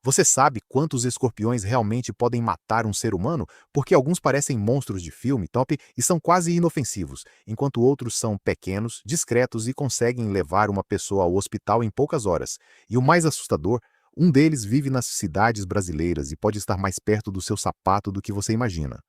Você sabe quantos escorpiões realmente podem matar um ser humano? Porque alguns parecem monstros de filme, top, e são quase inofensivos, enquanto outros são pequenos, discretos e conseguem levar uma pessoa ao hospital em poucas horas. E o mais assustador, um deles vive nas cidades brasileiras e pode estar mais perto do seu sapato do que você imagina.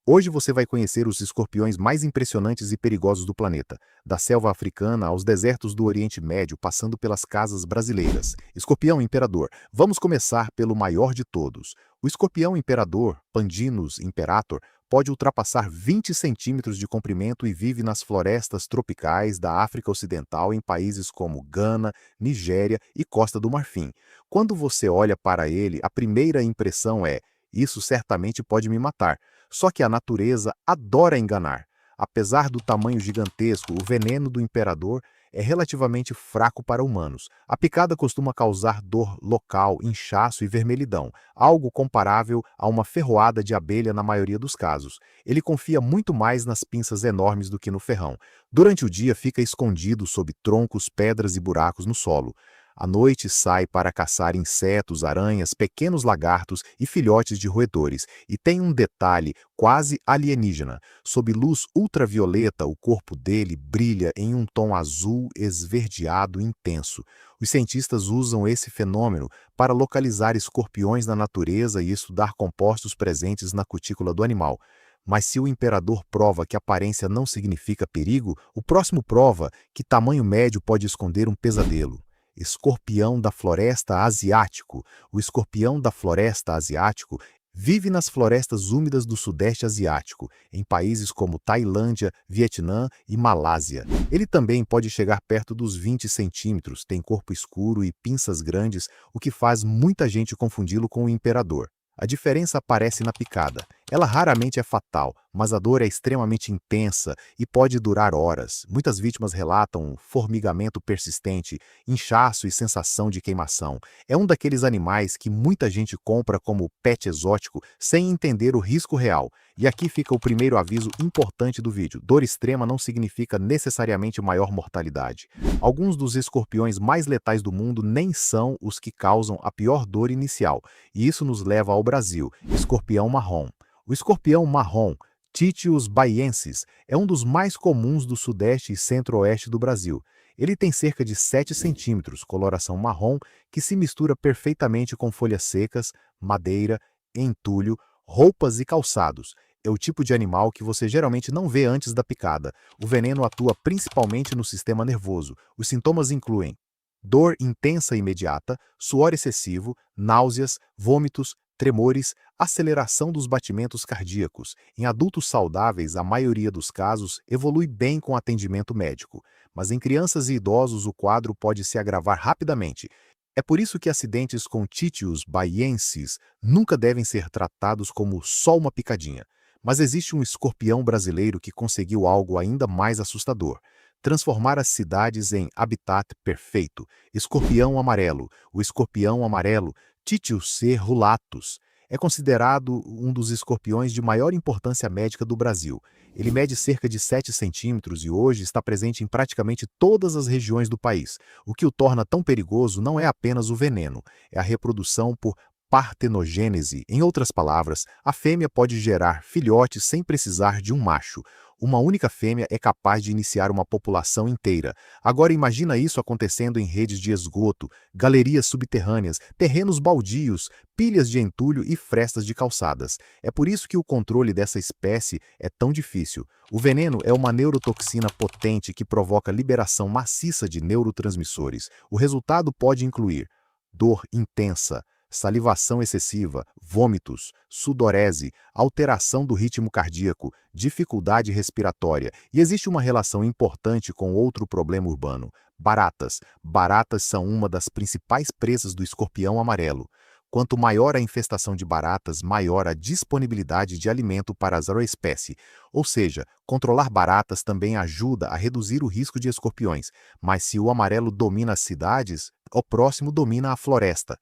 Hoje você vai conhecer os escorpiões mais impressionantes e perigosos do planeta, da selva africana aos desertos do Oriente Médio, passando pelas casas brasileiras. Escorpião imperador. Vamos começar pelo maior de todos. O escorpião imperador, Pandinus imperator, pode ultrapassar 20 centímetros de comprimento e vive nas florestas tropicais da África Ocidental em países como Gana, Nigéria e Costa do Marfim. Quando você olha para ele, a primeira impressão é: isso certamente pode me matar. Só que a natureza adora enganar. Apesar do tamanho gigantesco, o veneno do imperador é relativamente fraco para humanos. A picada costuma causar dor local, inchaço e vermelhidão, algo comparável a uma ferroada de abelha na maioria dos casos. Ele confia muito mais nas pinças enormes do que no ferrão. Durante o dia fica escondido sob troncos, pedras e buracos no solo. À noite sai para caçar insetos, aranhas, pequenos lagartos e filhotes de roedores. E tem um detalhe quase alienígena. Sob luz ultravioleta, o corpo dele brilha em um tom azul esverdeado intenso. Os cientistas usam esse fenômeno para localizar escorpiões na natureza e estudar compostos presentes na cutícula do animal. Mas se o imperador prova que aparência não significa perigo, o próximo prova que tamanho médio pode esconder um pesadelo. Escorpião da floresta asiático. O escorpião da floresta asiático vive nas florestas úmidas do Sudeste Asiático, em países como Tailândia, Vietnã e Malásia. Ele também pode chegar perto dos 20 centímetros, tem corpo escuro e pinças grandes, o que faz muita gente confundi-lo com o imperador. A diferença aparece na picada. Ela raramente é fatal, mas a dor é extremamente intensa e pode durar horas. Muitas vítimas relatam formigamento persistente, inchaço e sensação de queimação. É um daqueles animais que muita gente compra como pet exótico sem entender o risco real. E aqui fica o primeiro aviso importante do vídeo: dor extrema não significa necessariamente maior mortalidade. Alguns dos escorpiões mais letais do mundo nem são os que causam a pior dor inicial, e isso nos leva ao Brasil: escorpião marrom. O escorpião marrom, Titius baiensis, é um dos mais comuns do sudeste e centro-oeste do Brasil. Ele tem cerca de 7 centímetros, coloração marrom, que se mistura perfeitamente com folhas secas, madeira, entulho, roupas e calçados. É o tipo de animal que você geralmente não vê antes da picada. O veneno atua principalmente no sistema nervoso. Os sintomas incluem dor intensa e imediata, suor excessivo, náuseas, vômitos, tremores, aceleração dos batimentos cardíacos. Em adultos saudáveis, a maioria dos casos evolui bem com atendimento médico, mas em crianças e idosos o quadro pode se agravar rapidamente. É por isso que acidentes com Titius baiensis nunca devem ser tratados como só uma picadinha. Mas existe um escorpião brasileiro que conseguiu algo ainda mais assustador: transformar as cidades em habitat perfeito. Escorpião amarelo. O escorpião amarelo, Titius cerulatus, é considerado um dos escorpiões de maior importância médica do Brasil. Ele mede cerca de 7 centímetros e hoje está presente em praticamente todas as regiões do país. O que o torna tão perigoso não é apenas o veneno, é a reprodução por partenogênese. Em outras palavras, a fêmea pode gerar filhotes sem precisar de um macho. Uma única fêmea é capaz de iniciar uma população inteira. Agora imagina isso acontecendo em redes de esgoto, galerias subterrâneas, terrenos baldios, pilhas de entulho e frestas de calçadas. É por isso que o controle dessa espécie é tão difícil. O veneno é uma neurotoxina potente que provoca liberação maciça de neurotransmissores. O resultado pode incluir dor intensa, salivação excessiva, vômitos, sudorese, alteração do ritmo cardíaco, dificuldade respiratória. E existe uma relação importante com outro problema urbano: baratas. Baratas são uma das principais presas do escorpião amarelo. Quanto maior a infestação de baratas, maior a disponibilidade de alimento para a espécie. Ou seja, controlar baratas também ajuda a reduzir o risco de escorpiões. Mas se o amarelo domina as cidades, o próximo domina a floresta.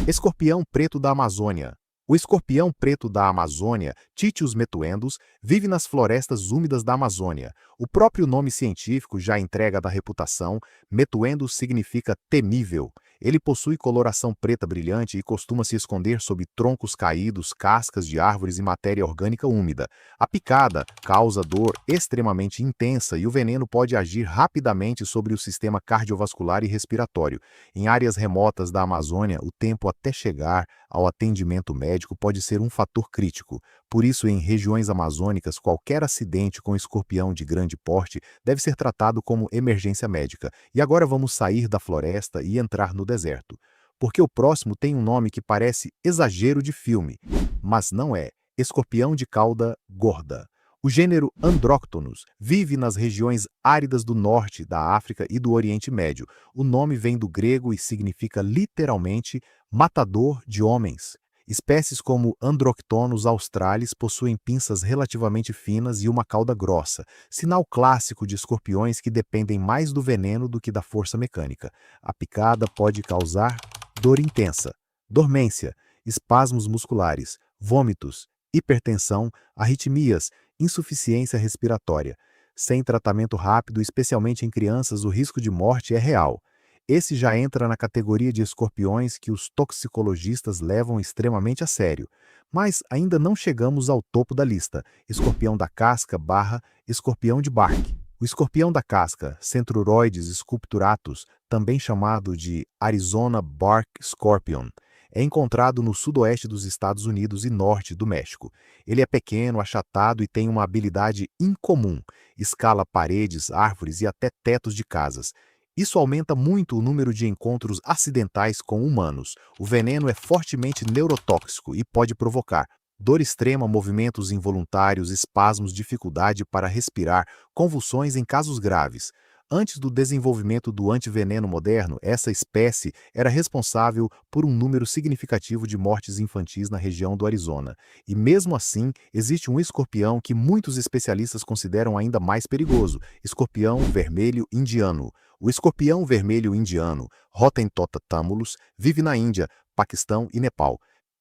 Escorpião preto da Amazônia. O escorpião preto da Amazônia, Titius metuendus, vive nas florestas úmidas da Amazônia. O próprio nome científico já entrega da reputação. Metuendus significa temível. Ele possui coloração preta brilhante e costuma se esconder sob troncos caídos, cascas de árvores e matéria orgânica úmida. A picada causa dor extremamente intensa e o veneno pode agir rapidamente sobre o sistema cardiovascular e respiratório. Em áreas remotas da Amazônia, o tempo até chegar ao atendimento médico pode ser um fator crítico. Por isso, em regiões amazônicas, qualquer acidente com escorpião de grande porte deve ser tratado como emergência médica. E agora vamos sair da floresta e entrar no deserto. Porque o próximo tem um nome que parece exagero de filme, mas não é: escorpião de cauda gorda. O gênero Androctonus vive nas regiões áridas do norte da África e do Oriente Médio. O nome vem do grego e significa literalmente matador de homens. Espécies como Androctonus australis possuem pinças relativamente finas e uma cauda grossa, sinal clássico de escorpiões que dependem mais do veneno do que da força mecânica. A picada pode causar dor intensa, dormência, espasmos musculares, vômitos, hipertensão, arritmias, insuficiência respiratória. Sem tratamento rápido, especialmente em crianças, o risco de morte é real. Esse já entra na categoria de escorpiões que os toxicologistas levam extremamente a sério. Mas ainda não chegamos ao topo da lista: escorpião da casca barra escorpião de Bark. O escorpião da casca, Centruroides sculpturatus, também chamado de Arizona Bark Scorpion, é encontrado no sudoeste dos Estados Unidos e norte do México. Ele é pequeno, achatado e tem uma habilidade incomum: escala paredes, árvores e até tetos de casas. Isso aumenta muito o número de encontros acidentais com humanos. O veneno é fortemente neurotóxico e pode provocar dor extrema, movimentos involuntários, espasmos, dificuldade para respirar, convulsões em casos graves. Antes do desenvolvimento do antiveneno moderno, essa espécie era responsável por um número significativo de mortes infantis na região do Arizona. E mesmo assim, existe um escorpião que muitos especialistas consideram ainda mais perigoso: escorpião vermelho indiano. O escorpião vermelho indiano, Rotentota tamulus, vive na Índia, Paquistão e Nepal.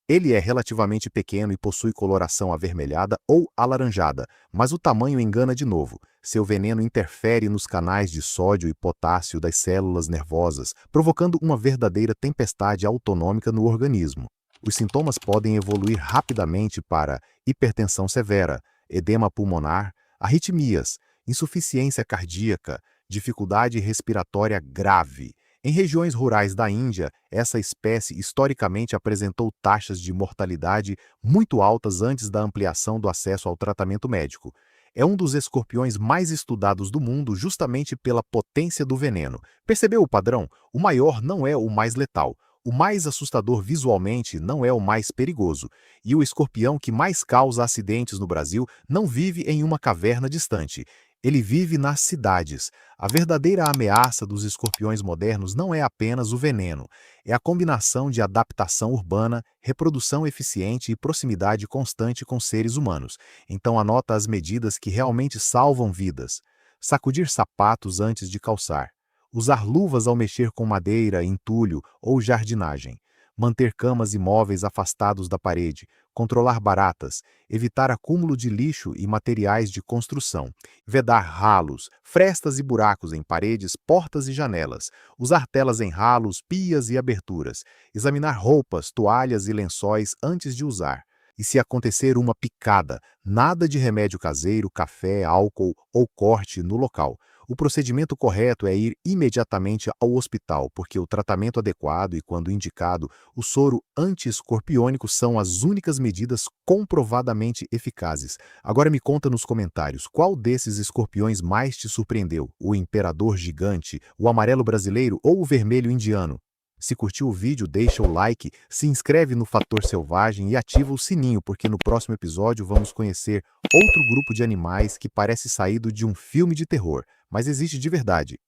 Ele é relativamente pequeno e possui coloração avermelhada ou alaranjada, mas o tamanho engana de novo. Seu veneno interfere nos canais de sódio e potássio das células nervosas, provocando uma verdadeira tempestade autonômica no organismo. Os sintomas podem evoluir rapidamente para hipertensão severa, edema pulmonar, arritmias, insuficiência cardíaca, dificuldade respiratória grave. Em regiões rurais da Índia, essa espécie historicamente apresentou taxas de mortalidade muito altas antes da ampliação do acesso ao tratamento médico. É um dos escorpiões mais estudados do mundo justamente pela potência do veneno. Percebeu o padrão? O maior não é o mais letal. O mais assustador visualmente não é o mais perigoso. E o escorpião que mais causa acidentes no Brasil não vive em uma caverna distante. Ele vive nas cidades. A verdadeira ameaça dos escorpiões modernos não é apenas o veneno, é a combinação de adaptação urbana, reprodução eficiente e proximidade constante com seres humanos. Então anota as medidas que realmente salvam vidas. Sacudir sapatos antes de calçar. Usar luvas ao mexer com madeira, entulho ou jardinagem. Manter camas e móveis afastados da parede. Controlar baratas. Evitar acúmulo de lixo e materiais de construção. Vedar ralos, frestas e buracos em paredes, portas e janelas. Usar telas em ralos, pias e aberturas. Examinar roupas, toalhas e lençóis antes de usar. E se acontecer uma picada, nada de remédio caseiro, café, álcool ou corte no local. O procedimento correto é ir imediatamente ao hospital, porque o tratamento adequado e, quando indicado, o soro anti-escorpiônico são as únicas medidas comprovadamente eficazes. Agora me conta nos comentários, qual desses escorpiões mais te surpreendeu? O imperador gigante, o amarelo brasileiro ou o vermelho indiano? Se curtiu o vídeo, deixa o like, se inscreve no Fator Selvagem e ativa o sininho, porque no próximo episódio vamos conhecer outro grupo de animais que parece saído de um filme de terror, mas existe de verdade.